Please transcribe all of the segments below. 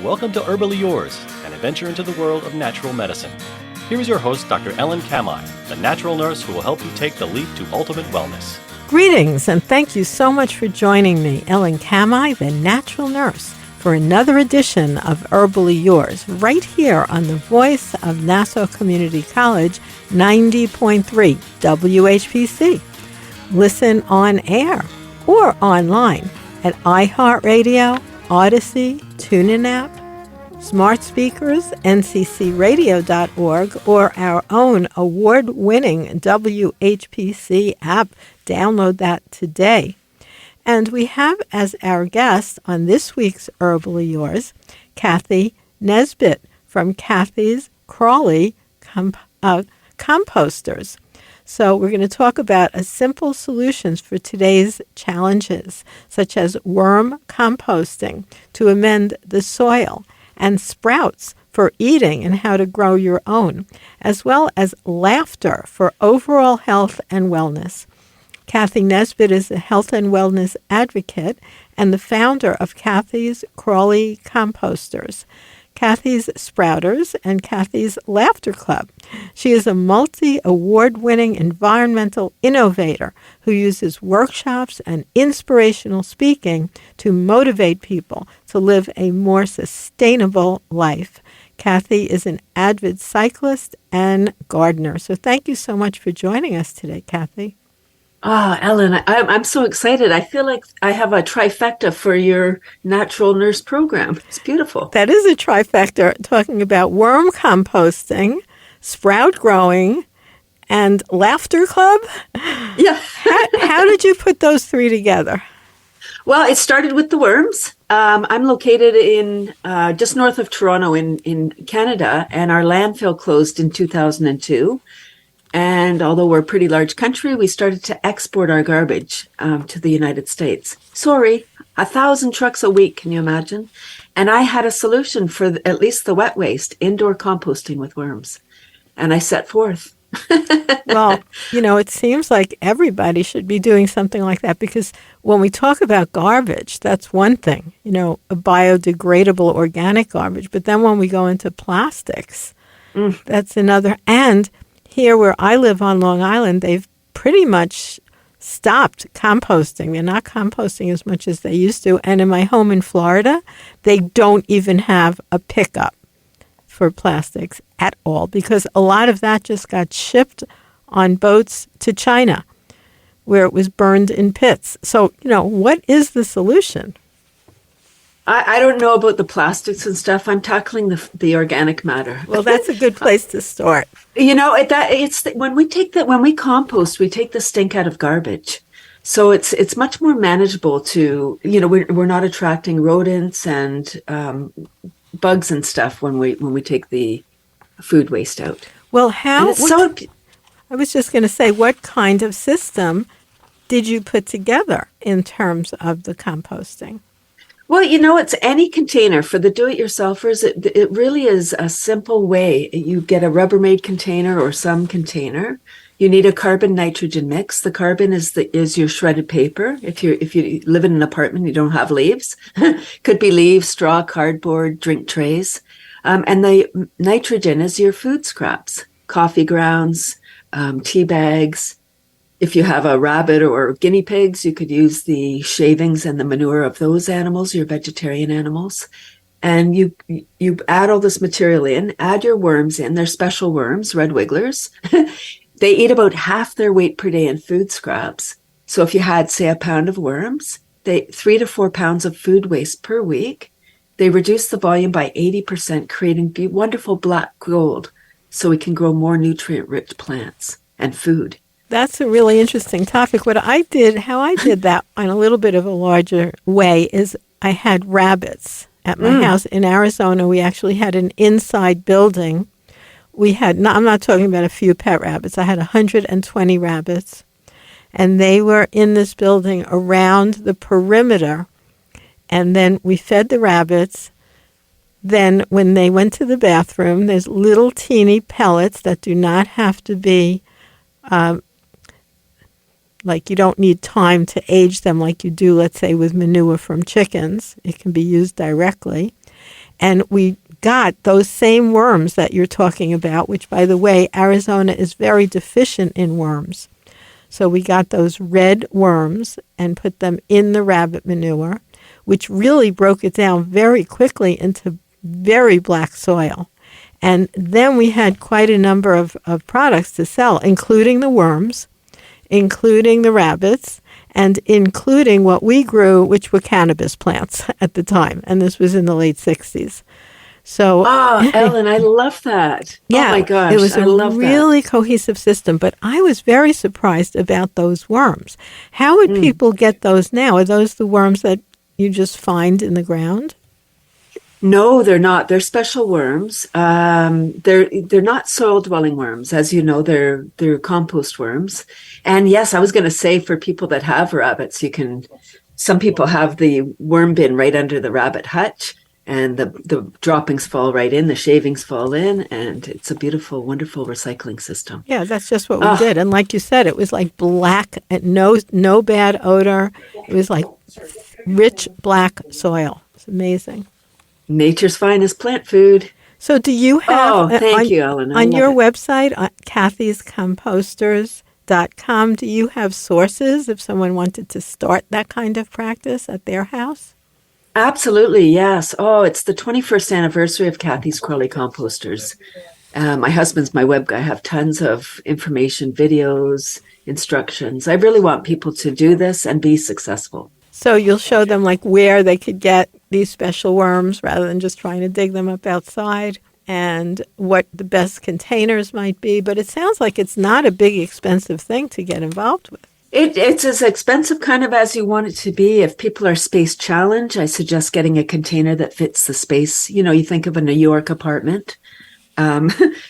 Welcome to Herbally Yours, an adventure into the world of natural medicine. Here is your host, Dr. Ellen Kamai, the natural nurse who will help you take the leap to ultimate wellness. Greetings, and thank you so much for joining me, Ellen Kamai, the natural nurse, for another edition of Herbally Yours, right here on the voice of Nassau Community College, 90.3 WHPC. Listen on air or online at iHeartRadio, Odyssey, TuneIn app, smart speakers, nccradio.org, or our own award-winning WHPC app. Download that today. And we have as our guest on this week's Herbally Yours, Cathy Nesbitt from Cathys Crawly Composters. So we're going to talk about simple solutions for today's challenges, such as worm composting to amend the soil and sprouts for eating and how to grow your own, as well as laughter for overall health and wellness. Cathy Nesbitt is a health and wellness advocate and the founder of Cathys Crawly Composters, Cathys Sprouters, and Cathys Laughter Club. She is a multi-award-winning environmental innovator who uses workshops and inspirational speaking to motivate people to live a more sustainable life. Cathy is an avid cyclist and gardener. So thank you so much for joining us today, Cathy. Ellen, I'm so excited. I feel like I have a trifecta for your natural nurse program. It's beautiful. That is a trifecta, talking about worm composting, sprout growing, and laughter club. Yeah. How did you put those three together? Well, it started with the worms. I'm located in just north of Toronto in Canada, and our landfill closed in 2002. And although we're a pretty large country, we started to export our garbage to the United States. 1,000 trucks a week, can you imagine? And I had a solution for at least the wet waste, indoor composting with worms. And I set forth. Well, it seems like everybody should be doing something like that, because when we talk about garbage, that's one thing, a biodegradable organic garbage. But then when we go into plastics, that's another. And here where I live on Long Island, they've pretty much stopped composting. They're not composting as much as they used to. And in my home in Florida, they don't even have a pickup for plastics at all, because a lot of that just got shipped on boats to China, where it was burned in pits. So, what is the solution? I don't know about the plastics and stuff. I'm tackling the organic matter. Well, that's a good place to start. When we compost, we take the stink out of garbage. So it's much more manageable to, we're not attracting rodents and bugs and stuff when we take the food waste out. Well, I was just going to say, what kind of system did you put together in terms of the composting? Well, it's any container. For the do-it-yourselfers, it really is a simple way. You get a Rubbermaid container or some container. You need a carbon-nitrogen mix. The carbon is your shredded paper. If you live in an apartment, you don't have leaves. Could be leaves, straw, cardboard, drink trays. And the nitrogen is your food scraps, coffee grounds, tea bags. If you have a rabbit or guinea pigs, you could use the shavings and the manure of those animals, your vegetarian animals. And you add all this material in, add your worms in. They're special worms, red wigglers. They eat about half their weight per day in food scraps. So if you had, say, a pound of worms, 3 to 4 pounds of food waste per week. They reduce the volume by 80%, creating wonderful black gold so we can grow more nutrient-rich plants and food. That's a really interesting topic. How I did that in a little bit of a larger way is I had rabbits at my house in Arizona. We actually had an inside building. I'm not talking about a few pet rabbits. I had 120 rabbits, and they were in this building around the perimeter. And then we fed the rabbits. Then when they went to the bathroom, there's little teeny pellets that do not have to be Like, you don't need time to age them like you do, let's say, with manure from chickens. It can be used directly. And we got those same worms that you're talking about, which, by the way, Arizona is very deficient in worms. So we got those red worms and put them in the rabbit manure, which really broke it down very quickly into very black soil. And then we had quite a number of products to sell, including the worms, including the rabbits, and including what we grew, which were cannabis plants at the time. And this was in the late 60s. So, Ellen, I love that. Yeah, oh my gosh, it was I love a really cohesive system. But I was very surprised about those worms. How would people get those now? Are those the worms that you just find in the ground? No, they're not. They're special worms. They're not soil-dwelling worms, as you know. They're compost worms. And yes, I was going to say, for people that have rabbits, some people have the worm bin right under the rabbit hutch, and the droppings fall right in, the shavings fall in, and it's a beautiful, wonderful recycling system. Yeah, that's just what we did. And like you said, it was like black, and no bad odor. It was like rich black soil. It's amazing. Nature's finest plant food. So do you have, thank you, Ellen. on your website, CathysComposters.com, do you have sources if someone wanted to start that kind of practice at their house? Absolutely, yes. It's the 21st anniversary of Cathy's Crawly Composters. My husband's my web guy. I have tons of information, videos, instructions. I really want people to do this and be successful. So you'll show them like where they could get these special worms rather than just trying to dig them up outside, and what the best containers might be. But it sounds like it's not a big, expensive thing to get involved with. It's as expensive kind of as you want it to be. If people are space challenged, I suggest getting a container that fits the space. You think of a New York apartment,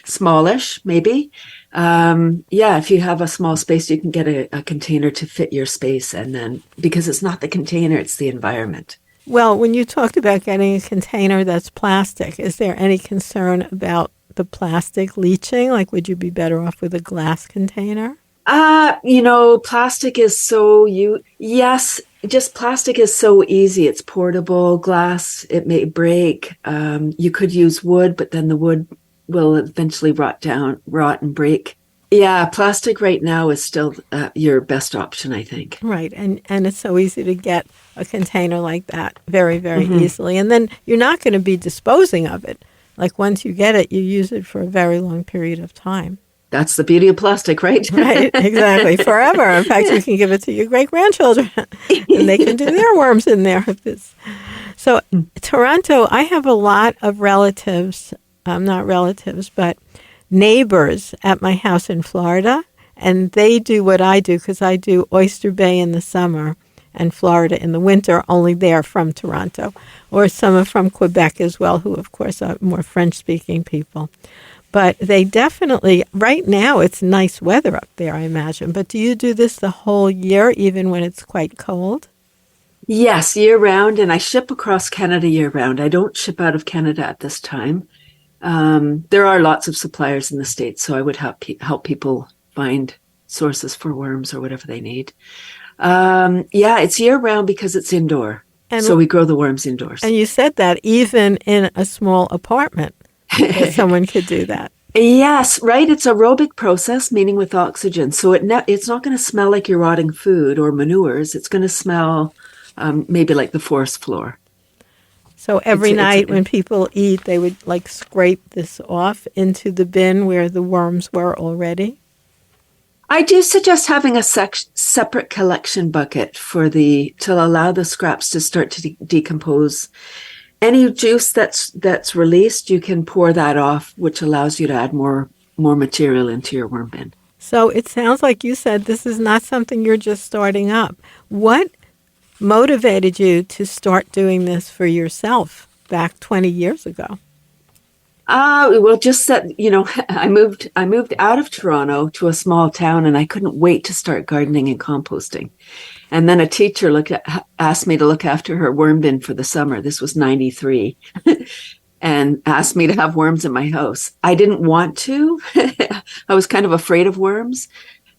smallish maybe. If you have a small space, you can get a container to fit your space. And then, because it's not the container, it's the environment. Well, when you talked about getting a container that's plastic, is there any concern about the plastic leaching? Like, would you be better off with a glass container? Plastic is just plastic is so easy. It's portable. Glass, it may break. You could use wood, but then the wood will eventually rot and break. Yeah, plastic right now is still your best option, I think. Right, and it's so easy to get a container like that very, very easily. And then you're not going to be disposing of it. Like, once you get it, you use it for a very long period of time. That's the beauty of plastic, right? Right, exactly. Forever. In fact, you can give it to your great-grandchildren, and they can do their worms in there. So, Toronto, I have a lot of relatives, not relatives, but neighbors at my house in Florida, and they do what I do, because I do Oyster Bay in the summer and Florida in the winter, only they're from Toronto. Or some are from Quebec as well, who, of course, are more French-speaking people. But they definitely, right now, it's nice weather up there, I imagine. But do you do this the whole year, even when it's quite cold? Yes, year-round, and I ship across Canada year-round. I don't ship out of Canada at this time. There are lots of suppliers in the States, so I would help people find sources for worms or whatever they need. It's year-round because it's indoor, so we grow the worms indoors. And you said that even in a small apartment, that someone could do that. Yes, right. It's aerobic process, meaning with oxygen. So it's not going to smell like your rotting food or manures. It's going to smell maybe like the forest floor. So every night when people eat, they would like scrape this off into the bin where the worms were already? I do suggest having a separate collection bucket to allow the scraps to start to decompose. Any juice that's released, you can pour that off, which allows you to add more material into your worm bin. So it sounds like you said this is not something you're just starting up. What motivated you to start doing this for yourself back 20 years ago? Well, just that, I moved out of Toronto to a small town, and I couldn't wait to start gardening and composting. And then a teacher asked me to look after her worm bin for the summer. This was 93, and asked me to have worms in my house. I didn't want to. I was kind of afraid of worms.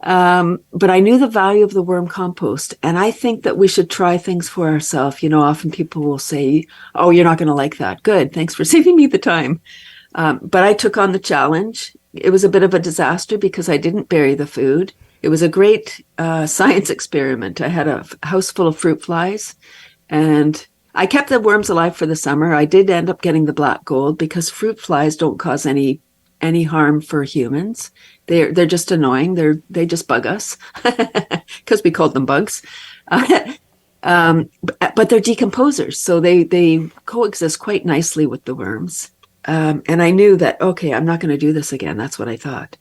But I knew the value of the worm compost. And I think that we should try things for ourselves. Often people will say, oh, you're not going to like that. Good. Thanks for saving me the time. But I took on the challenge. It was a bit of a disaster because I didn't bury the food. It was a great science experiment. I had a house full of fruit flies, and I kept the worms alive for the summer. I did end up getting the black gold because fruit flies don't cause any harm for humans. They're just annoying. They just bug us because we called them bugs. But they're decomposers, so they coexist quite nicely with the worms. And I knew that, okay, I'm not going to do this again. That's what I thought.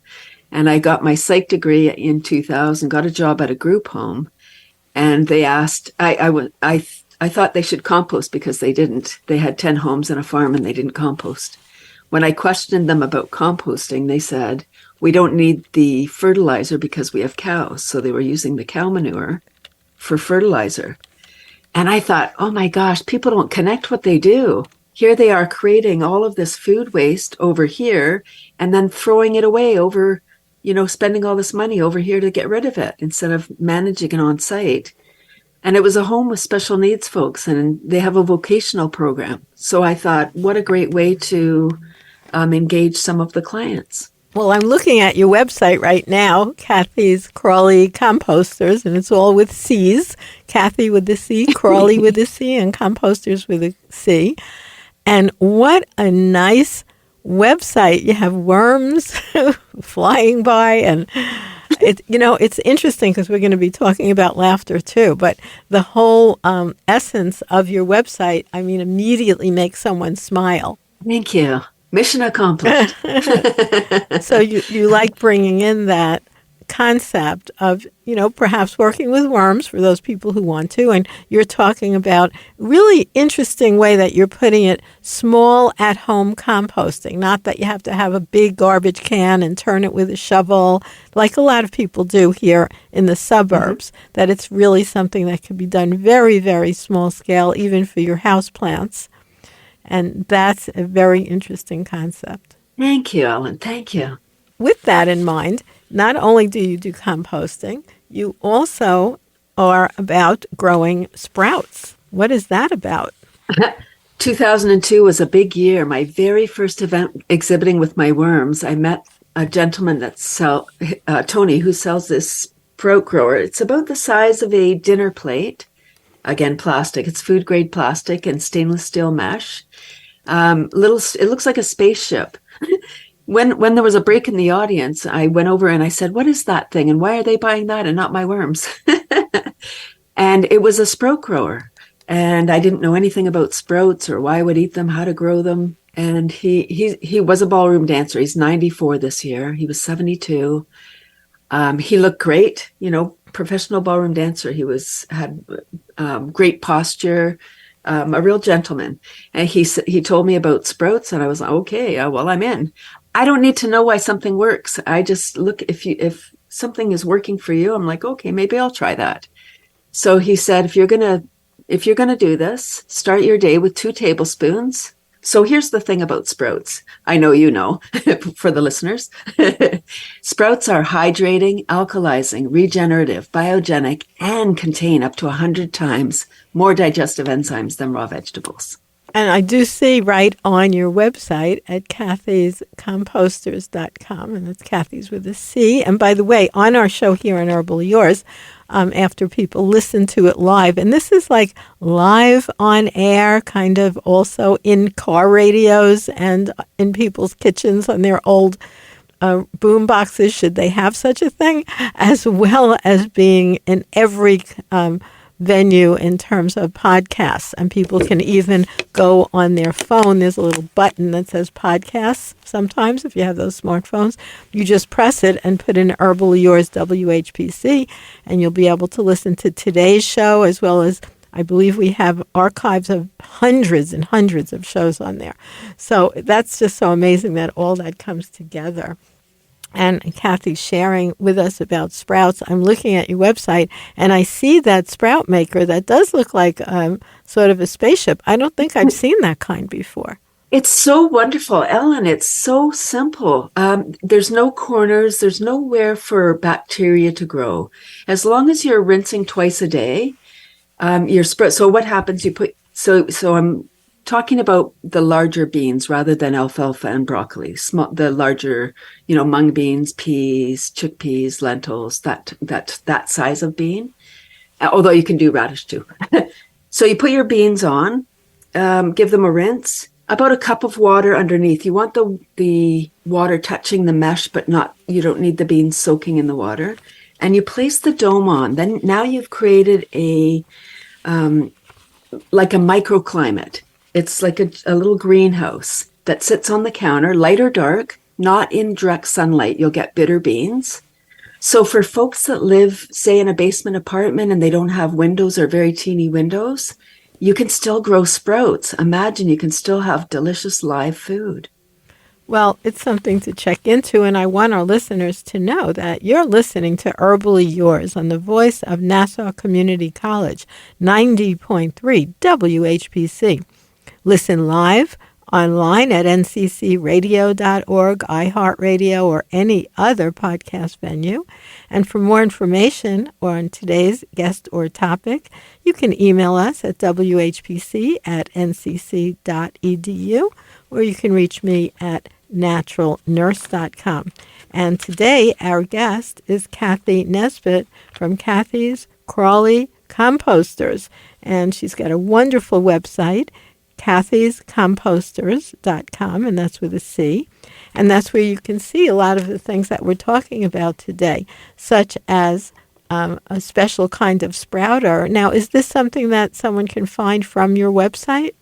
And I got my psych degree in 2000, got a job at a group home. And they asked, I thought they should compost because they didn't. They had 10 homes and a farm and they didn't compost. When I questioned them about composting, they said, we don't need the fertilizer because we have cows. So they were using the cow manure for fertilizer. And I thought, oh my gosh, people don't connect what they do. Here they are creating all of this food waste over here and then throwing it away over, spending all this money over here to get rid of it instead of managing it on site. And it was a home with special needs folks, and they have a vocational program. So I thought, what a great way to engage some of the clients. Well, I'm looking at your website right now, Cathy's Crawly Composters, and it's all with C's. Cathy with the C, Crawly with the C, and Composters with a C. And what a nice website. You have worms flying by, and it's interesting because we're going to be talking about laughter too, but the whole essence of your website, immediately makes someone smile. Thank you. Mission accomplished. So you like bringing in that concept of, perhaps working with worms for those people who want to. And you're talking about really interesting way that you're putting it, small at-home composting. Not that you have to have a big garbage can and turn it with a shovel, like a lot of people do here in the suburbs, that it's really something that can be done very, very small scale, even for your house plants. And that's a very interesting concept. Thank you, Ellen. Thank you. With that in mind, not only do you do composting, you also are about growing sprouts. What is that about? 2002 was a big year. My very first event exhibiting with my worms, I met a gentleman Tony, who sells this sprout grower. It's about the size of a dinner plate. Again, plastic. It's food grade plastic and stainless steel mesh. It looks like a spaceship. When there was a break in the audience, I went over and I said, what is that thing? And why are they buying that and not my worms? And it was a sprout grower. And I didn't know anything about sprouts or why I would eat them, how to grow them. And he was a ballroom dancer. He's 94 this year. He was 72. He looked great, professional ballroom dancer. He had great posture, a real gentleman. And he told me about sprouts, and I was like, okay, well, I'm in. I don't need to know why something works. I just look, if something is working for you, I'm like, okay, maybe I'll try that. So he said, if you're gonna do this, start your day with 2 tablespoons. So here's the thing about sprouts. I know you know, for the listeners. Sprouts are hydrating, alkalizing, regenerative, biogenic, and contain up to 100 times more digestive enzymes than raw vegetables. And I do see right on your website at cathyscomposters.com, and that's Cathy's with a C. And by the way, on our show here on Herbal Yours, after people listen to it live, and this is like live on air, kind of also in car radios and in people's kitchens on their old boom boxes, should they have such a thing, as well as being in every venue in terms of podcasts. And people can even go on their phone. There's a little button that says podcasts sometimes, if you have those smartphones. You just press it and put in Herbal Yours WHPC, and you'll be able to listen to today's show, as well as I believe we have archives of hundreds and hundreds of shows on there. So that's just so amazing that all that comes together. And Cathy sharing with us about sprouts. I'm looking at your website, and I see that sprout maker that does look like sort of a spaceship. I don't think I've seen that kind before. It's so wonderful, Ellen. It's so simple. There's no corners. There's nowhere for bacteria to grow. As long as you're rinsing twice a day, your spread. So what happens? So I'm talking about the larger beans rather than alfalfa and broccoli. The larger, mung beans, peas, chickpeas, lentils. That size of bean. Although you can do radish too. So you put your beans on, give them a rinse. About a cup of water underneath. You want the water touching the mesh, but you don't need the beans soaking in the water. And you place the dome on. Then now you've created like a microclimate. It's like a little greenhouse that sits on the counter, light or dark, not in direct sunlight. You'll get bitter beans. So for folks that live, say, in a basement apartment and they don't have windows or very teeny windows, you can still grow sprouts. Imagine you can still have delicious live food. Well, it's something to check into, and I want our listeners to know that you're listening to Herbally Yours on the voice of Nassau Community College, 90.3 WHPC. Listen live online at nccradio.org, iHeartRadio, or any other podcast venue. And for more information on today's guest or topic, you can email us at whpc@ncc.edu, or you can reach me at naturalnurse.com. And today our guest is Cathy Nesbitt from Cathys, Crawly, Composters. And she's got a wonderful website, CathysComposters.com, and that's with a C. And that's where you can see a lot of the things that we're talking about today, such as a special kind of sprouter. Now, is this something that someone can find from your website?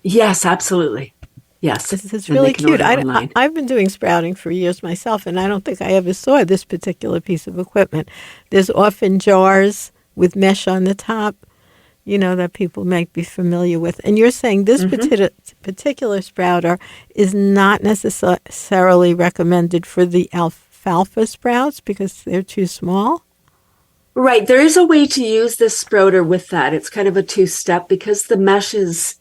Yes, absolutely. Yes. This is really cute. I've been doing sprouting for years myself, and I don't think I ever saw this particular piece of equipment. There's often jars with mesh on the top, that people might be familiar with. And you're saying this particular sprouter is not necessarily recommended for the alfalfa sprouts because they're too small? Right. There is a way to use this sprouter with that. It's kind of a two-step because the mesh is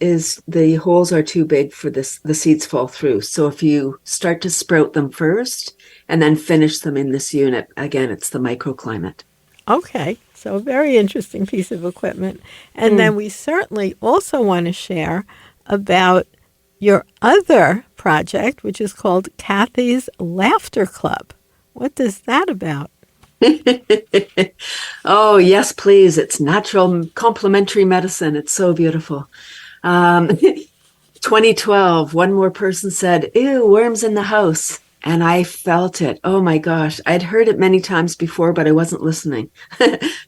the holes are too big for the seeds fall through. So if you start to sprout them first and then finish them in this unit, again, it's the microclimate. Okay. So a very interesting piece of equipment. And then we certainly also want to share about your other project, which is called Cathy's Laughter Club. What is that about? Oh, yes, please. It's natural complementary medicine. It's so beautiful. 2012, one more person said, "Ew, worms in the house." And I felt it. Oh my gosh. I'd heard it many times before, but I wasn't listening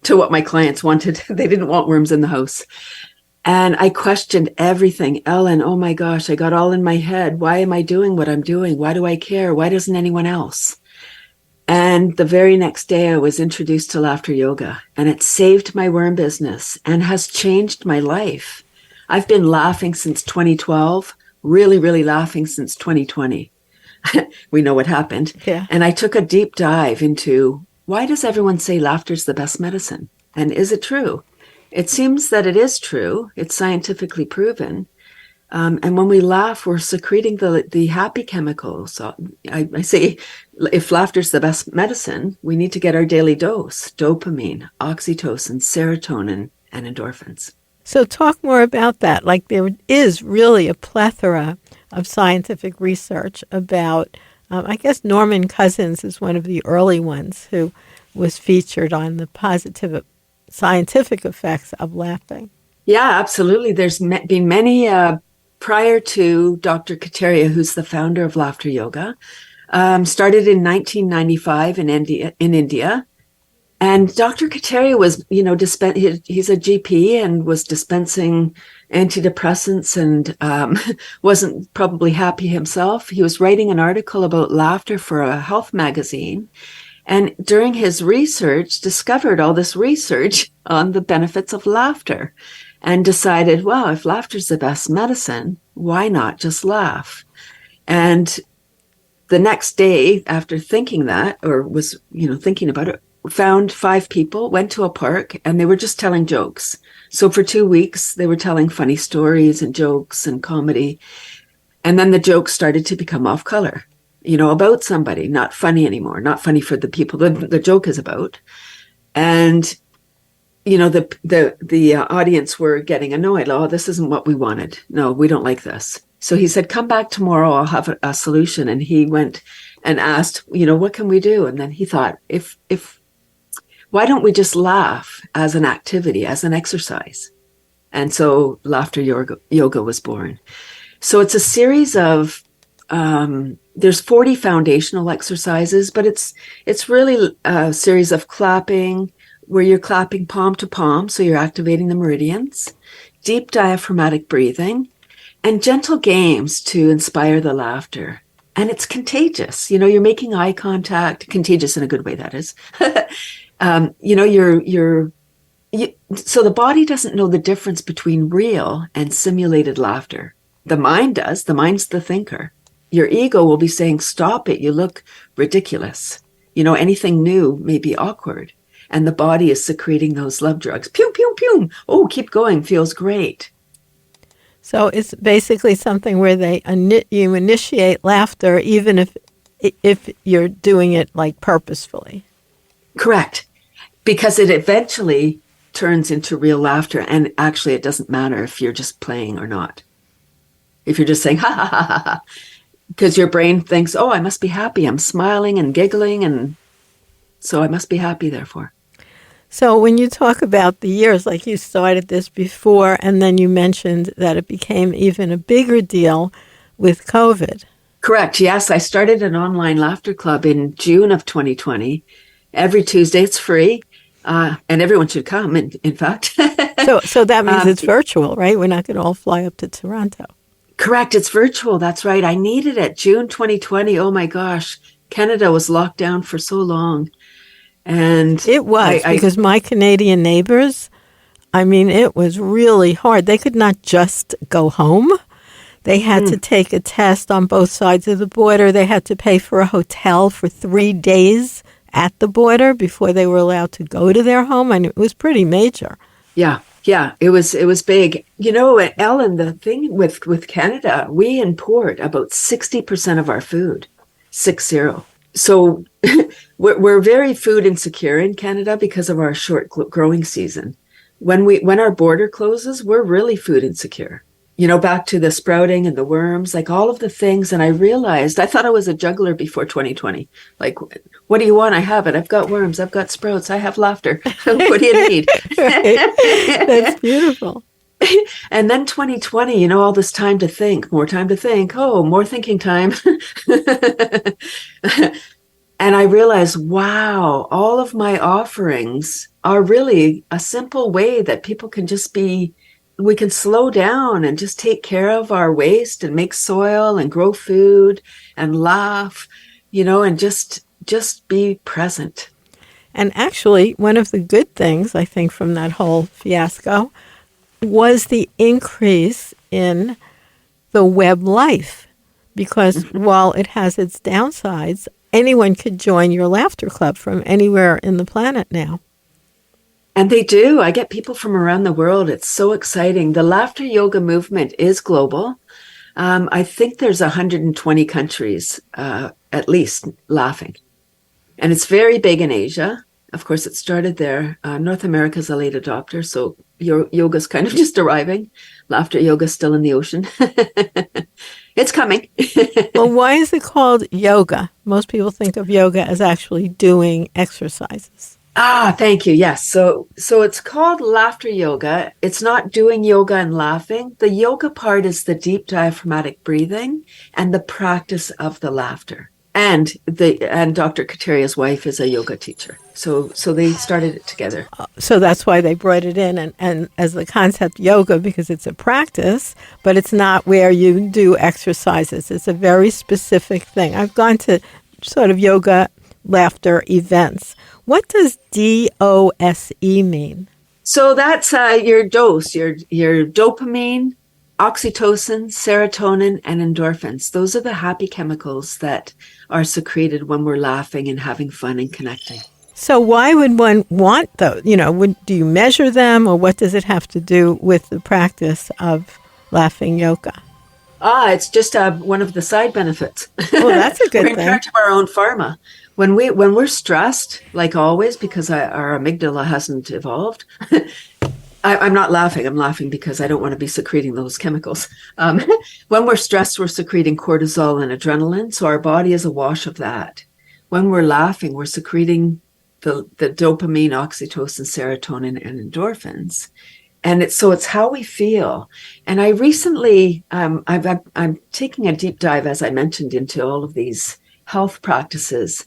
to what my clients wanted. They didn't want worms in the house. And I questioned everything. Ellen, oh my gosh, I got all in my head. Why am I doing what I'm doing? Why do I care? Why doesn't anyone else? And the very next day I was introduced to laughter yoga, and it saved my worm business and has changed my life. I've been laughing since 2012, really, really laughing since 2020. We know what happened. Yeah. And I took a deep dive into why does everyone say laughter's the best medicine? And is it true? It seems that it is true. It's scientifically proven. And when we laugh, we're secreting the happy chemicals. So I say if laughter's the best medicine, we need to get our daily dose: dopamine, oxytocin, serotonin, and endorphins. So talk more about that. Like there is really a plethora of scientific research about, I guess Norman Cousins is one of the early ones who was featured on the positive scientific effects of laughing. Yeah, absolutely. There's been many prior to Dr. Kataria, who's the founder of Laughter Yoga, started in 1995 in India. And Dr. Kataria was, he's a GP and was dispensing antidepressants and wasn't probably happy himself. He was writing an article about laughter for a health magazine. And during his research, discovered all this research on the benefits of laughter and decided, well, if laughter's the best medicine, why not just laugh? And the next day after thinking that, or was, thinking about it, found 5 people, went to a park, and they were just telling jokes. So for 2 weeks, they were telling funny stories and jokes and comedy. And then the joke started to become off color, about somebody, not funny anymore, not funny for the people the joke is about. And, the audience were getting annoyed. Oh, this isn't what we wanted. No, we don't like this. So he said, come back tomorrow. I'll have a solution. And he went and asked, what can we do? And then he thought, why don't we just laugh as an activity, as an exercise? And so laughter yoga was born. So it's a series of, there's 40 foundational exercises, but it's really a series of clapping where you're clapping palm to palm. So you're activating the meridians, deep diaphragmatic breathing, and gentle games to inspire the laughter. And it's contagious. You're making eye contact, contagious in a good way, that is. So the body doesn't know the difference between real and simulated laughter. The mind does. The mind's the thinker. Your ego will be saying, stop it. You look ridiculous. Anything new may be awkward. And the body is secreting those love drugs. Pew, pew, pew. Oh, keep going. Feels great. So it's basically something where you initiate laughter even if you're doing it like purposefully. Correct. Because it eventually turns into real laughter. And actually, it doesn't matter if you're just playing or not. If you're just saying, ha, ha, ha, ha, ha. Because your brain thinks, oh, I must be happy. I'm smiling and giggling. And so I must be happy, therefore. So when you talk about the years, like you started this before, and then you mentioned that it became even a bigger deal with COVID. Correct. Yes, I started an online laughter club in June of 2020. Every Tuesday, it's free, and everyone should come, in fact. So that means it's virtual, right? We're not going to all fly up to Toronto. Correct. It's virtual. That's right. I needed it. June 2020. Oh, my gosh. Canada was locked down for so long. And it was because my Canadian neighbors, it was really hard. They could not just go home. They had to take a test on both sides of the border. They had to pay for a hotel for 3 days at the border before they were allowed to go to their home. And it was pretty major. Yeah, it was big. Ellen, the thing with Canada, we import about 60% of our food, 60. So we're very food insecure in Canada because of our short growing season. When our border closes, we're really food insecure. Back to the sprouting and the worms, like all of the things. And I realized, I thought I was a juggler before 2020. Like, what do you want? I have it. I've got worms. I've got sprouts. I have laughter. What do you need? That's beautiful. And then 2020, all this time to think, more time to think. Oh, more thinking time. And I realized, wow, all of my offerings are really a simple way that people can we can slow down and just take care of our waste and make soil and grow food and laugh, and just be present. And actually, one of the good things, I think, from that whole fiasco was the increase in the web life. Because while it has its downsides, anyone could join your laughter club from anywhere in the planet now. And they do. I get people from around the world. It's so exciting. The laughter yoga movement is global. I think there's 120 countries, at least, laughing. And it's very big in Asia. Of course, it started there. North America's a late adopter, so yoga's kind of just arriving. Laughter yoga's still in the ocean. It's coming. Well, why is it called yoga? Most people think of yoga as actually doing exercises. Thank you. Yes. So it's called laughter yoga. It's not doing yoga and laughing. The yoga part is the deep diaphragmatic breathing and the practice of the laughter. And Dr. Kateria's wife is a yoga teacher. So they started it together. So that's why they brought it in and as the concept yoga, because it's a practice, but it's not where you do exercises. It's a very specific thing. I've gone to sort of yoga laughter events. What does DOSE mean? So that's your dose, your dopamine, oxytocin, serotonin, and endorphins. Those are the happy chemicals that are secreted when we're laughing and having fun and connecting. So why would one want those? Do you measure them, or what does it have to do with the practice of laughing yoga? It's just one of the side benefits. Oh, that's a good We're in thing. charge of our own pharma. When we're stressed, like always, because our amygdala hasn't evolved. I'm not laughing. I'm laughing because I don't want to be secreting those chemicals. When we're stressed, we're secreting cortisol and adrenaline. So our body is awash of that. When we're laughing, we're secreting the dopamine, oxytocin, serotonin, and endorphins. And it's how we feel. And I recently, I'm taking a deep dive, as I mentioned, into all of these health practices.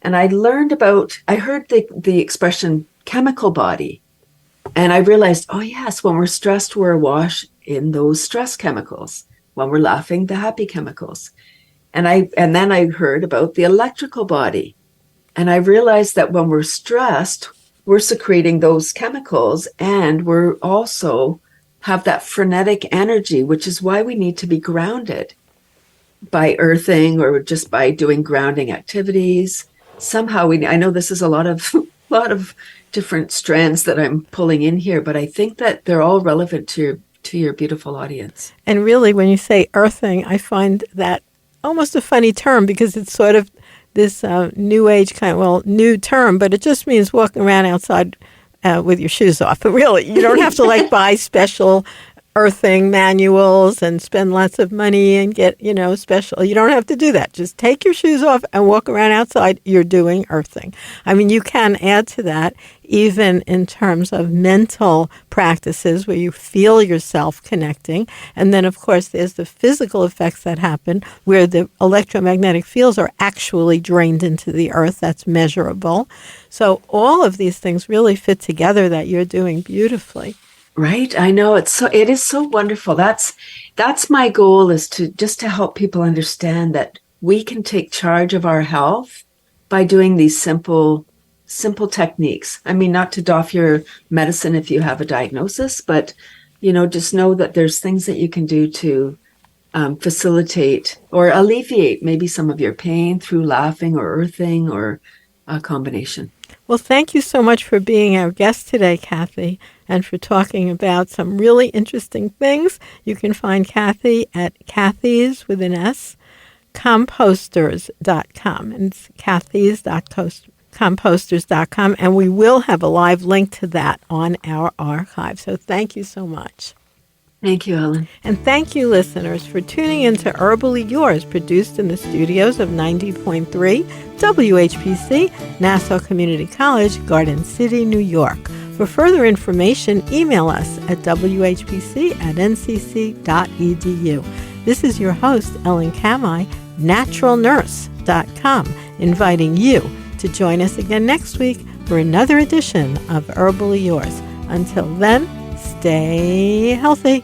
And I heard the expression chemical body. And I realized, oh yes, when we're stressed, we're awash in those stress chemicals. When we're laughing, the happy chemicals. And then I heard about the electrical body. And I realized that when we're stressed, we're secreting those chemicals, and we're also have that frenetic energy, which is why we need to be grounded by earthing or just by doing grounding activities. Somehow I know this is a lot of different strands that I'm pulling in here, but I think that they're all relevant to your beautiful audience. And really, when you say earthing, I find that almost a funny term because it's sort of this new age new term, but it just means walking around outside with your shoes off. But really, you don't have to buy special earthing manuals and spend lots of money and get, special. You don't have to do that. Just take your shoes off and walk around outside. You're doing earthing. I mean, you can add to that even in terms of mental practices where you feel yourself connecting. And then, of course, there's the physical effects that happen where the electromagnetic fields are actually drained into the earth. That's measurable. So all of these things really fit together that you're doing beautifully. Right. I know it is so wonderful. That's my goal, is to help people understand that we can take charge of our health by doing these simple techniques. I mean, not to doff your medicine if you have a diagnosis, but, just know that there's things that you can do to facilitate or alleviate maybe some of your pain through laughing or earthing or a combination. Well, thank you so much for being our guest today, Cathy, and for talking about some really interesting things. You can find Cathy at Cathys with an S, Composters.com. And it's Cathys.composters.com. And we will have a live link to that on our archive. So thank you so much. Thank you, Ellen. And thank you, listeners, for tuning into Herbally Yours, produced in the studios of 90.3 WHPC, Nassau Community College, Garden City, New York. For further information, email us at whpc@ncc.edu. This is your host, Ellen Kamai, naturalnurse.com, inviting you to join us again next week for another edition of Herbally Yours. Until then, stay healthy.